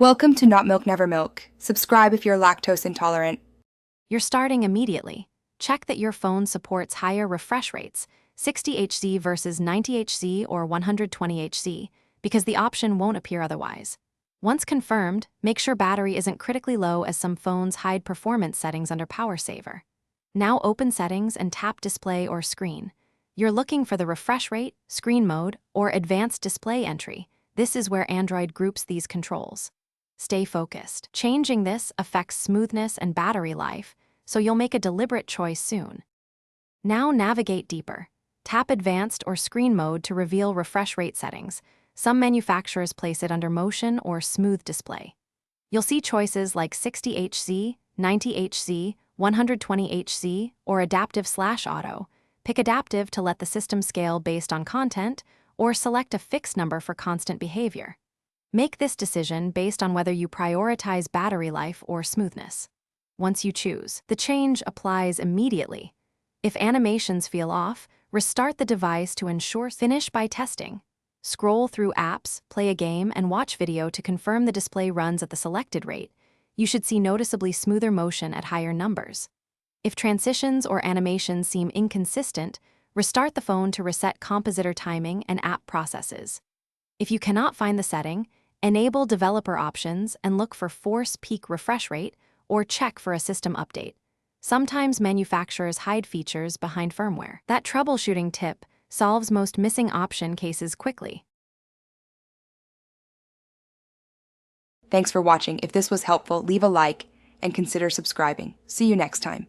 Welcome to Not Milk Never Milk. Subscribe if you're lactose intolerant. You're starting immediately. Check that your phone supports higher refresh rates, 60 Hz versus 90 Hz or 120 Hz, because the option won't appear otherwise. Once confirmed, make sure battery isn't critically low, as some phones hide performance settings under Power Saver. Now open Settings and tap Display or Screen. You're looking for the refresh rate, screen mode, or advanced display entry. This is where Android groups these controls. Stay focused. Changing this affects smoothness and battery life, so you'll make a deliberate choice soon. Now navigate deeper. Tap Advanced or Screen Mode to reveal refresh rate settings. Some manufacturers place it under Motion or Smooth Display. You'll see choices like 60 Hz, 90 Hz, 120 Hz, or Adaptive/Auto. Pick Adaptive to let the system scale based on content, or select a fixed number for constant behavior. Make this decision based on whether you prioritize battery life or smoothness. Once you choose, the change applies immediately. If animations feel off, restart the device to ensure. Finish by testing. Scroll through apps, play a game, and watch video to confirm the display runs at the selected rate. You should see noticeably smoother motion at higher numbers. If transitions or animations seem inconsistent, restart the phone to reset compositor timing and app processes. If you cannot find the setting, enable developer options and look for Force Peak Refresh Rate, or check for a system update. Sometimes manufacturers hide features behind firmware. That troubleshooting tip solves most missing option cases quickly. Thanks for watching. If this was helpful, leave a like and consider subscribing. See you next time.